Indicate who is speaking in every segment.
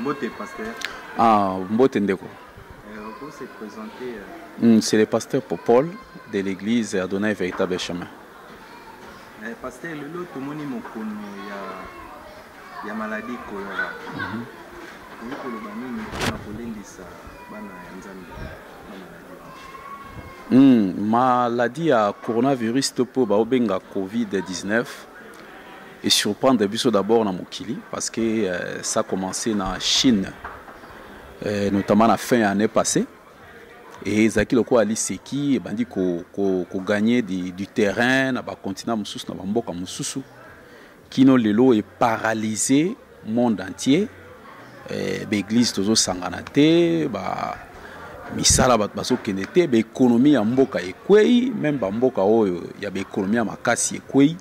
Speaker 1: Mbote pasteur.
Speaker 2: Ah, Mbote Ndeko.
Speaker 1: Pour se présenter.
Speaker 2: C'est le pasteur Popol de l'église Adonai Véritable Chemin.
Speaker 1: Pasteur, le lot, tout le monde il y a maladie choléra.
Speaker 2: Maladie à coronavirus topo ba obenga COVID-19 et surprendre biso d'abord na mokili parce que ça a commencé na Chine notamment la fin de l'année passée et zaki loko ali seki bandi ko gagner du terrain na ba continent mususu na ba mboka mususu kino lelo est paralysé monde entier l'église tozo sangana te ba misala bat baso kenete be économie ya mboka ekwei même ba mboka oyo ya be économie ya makasi ekwei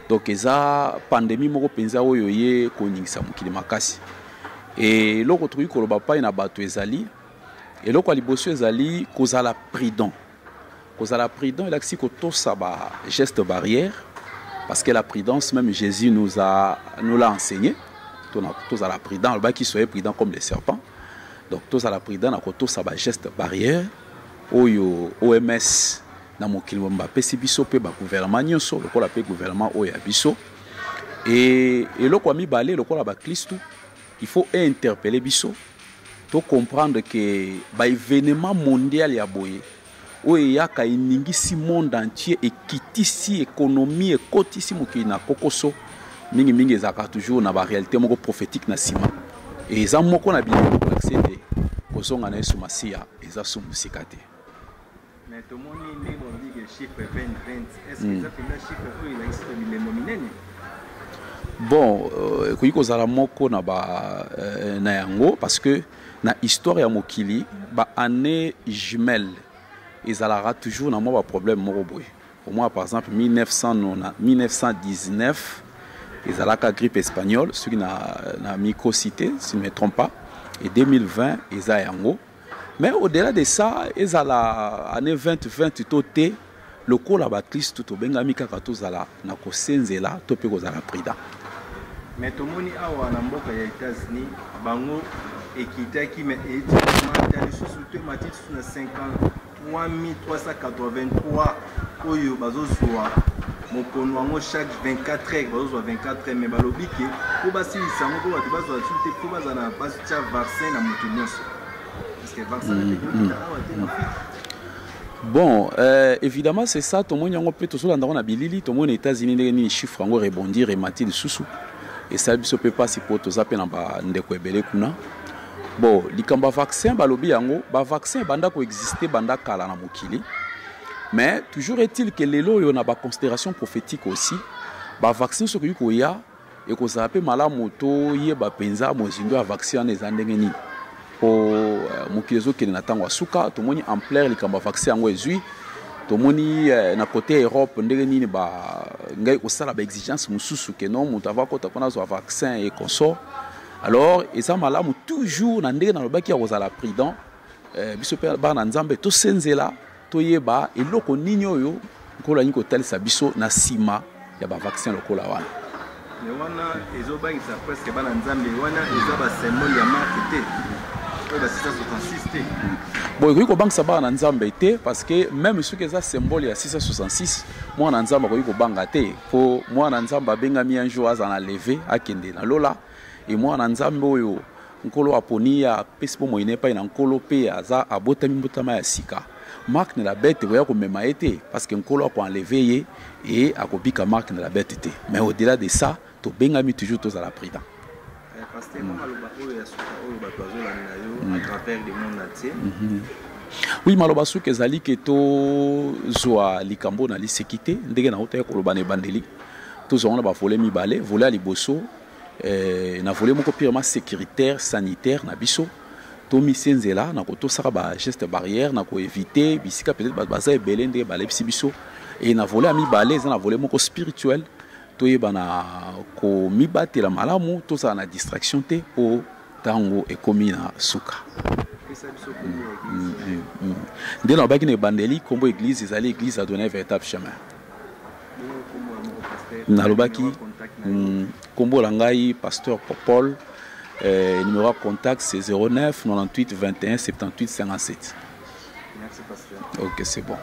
Speaker 2: donc eza pandémie moko penza oyo ye koningisa mokili makasi et loko truki koloba pa na bato ezali et loko liboso ezali kozala prudent il a que kotosa ba geste barrière parce que la prudence même Jésus nous l'a enseigné tous à la prudence qui soyez prudent comme les serpents donc tous à la prudence na kotosa ba geste barrière oyo OMS na mokili mba pesi biso pe ba gouvernement nyonso lokola pe gouvernement oyo ya biso et loko mibale lokola ba Kristo il faut interpeller biso to comprendre que ba événement mondial ya boye oyo yaka iningisi monde entier et kitisi économie et kotisi mokili na kokoso mingi ezaka toujours na ba réalité moko prophétique na sima et eza moko na bien accéder kozonga na Yesu Masia eza sumusika te.
Speaker 1: Mais tout le monde dit que chiffre 20 est-ce que ça fait le chiffre il a existe le mominene?
Speaker 2: Bon koyi kozala moko na ba na yango parce que na histoire ya mokili ba année jumelle ezalaka toujours na mo ba problème moko boye. Au moins par exemple 1919 ezalaka grippe espagnole ce qui na mycocité si je ne me trompe pas et 2020 eza yango. Mais au-delà de ça, ils ont l'année 2020 toté le col à Baptiste tout au benga mika katozala na kosenzela to pe kozala prida.
Speaker 1: Mais tout le monde a en mboka ya États-Unis bango ekitaki mais éthiquement sous matit sur 53 oyo bazozwa mokono wango chaque 24 heures bazozwa 24 heures mais balobiki ko basilisa ngo bato bazwa te ko bazana basia vaccin na moto nyonso.
Speaker 2: Bon, évidemment c'est ça. Tout le monde peut tout seul dans bilili. Tout le monde aux États-Unis les chiffres en rebondir et mater de sous. Et ça ne peut pas si pour tout ça peine en bas ndeko ebele kuna. Bon, likamba vaccin balobi yango, ba vaccin banda ko exister banda kala na mokili. Mais toujours est-il que lelo yo na ba considération prophétique aussi. Ba vaccin so ko ya et ko ça pe mala moto ye ba penza mozindo ya vaccin les andengeni. Pour mokizo qui na tango suka to moni ampleur likamba vaccin yango ezui to moni na côté Europe ndenge nini ba ngai ko sala ba exigence mususu que non mutu ava kota pona zo vaccin et consort alors eza malamu toujours na ndenge na lobaki ya kozala prudent biso pe ba na nzambe to senzela to yeba eloko nini oyo kola niko talisa biso na sima ya ba vaccin lokola wana
Speaker 1: mais wana ezobangisa presque ba na nzambe wana eza ba symbole ya marque.
Speaker 2: Bon, il faut que ça va en Nzambe parce que même ce que ça symbole il y a 666 moi en Nzambe ko banga te pour moi en Nzambe benga mi un jour à lever à kende na lola et moi en Nzambe oyo nkolo aponi ya pespo moine pa ina nkolo pe aza abota mimbotama ya sika marque na la bête voya ko mema été parce que nkolo ko enlever et akobika marque na la bête te mais au-delà de ça to benga mi toujours tous à la prudence.
Speaker 1: Parce que à travers le monde entier.
Speaker 2: Oui, malobasu kezali keto zoa likambo na lisekite ndenge na hota koloba ne bandeli to zo na ba volé mibale volé liboso na volé moko purement sécuritaire sanitaire na biso to misenzela na ko to saka ba geste barrière na ko éviter bisika peut-être ba za ebele ndenge ba lepsi biso et na volé mibale za na volé moko spirituel to yebana ko mibatela malamu to za na distraction te o tango ekomi na suka. Dès la bague bandeli combo église ezali église Adonai Véritable Chemin. Na lobaki combo langai pasteur Popol Numéro de contact, c'est 09 98 21 78 57.
Speaker 1: Merci, pasteur.
Speaker 2: Ok, c'est bon.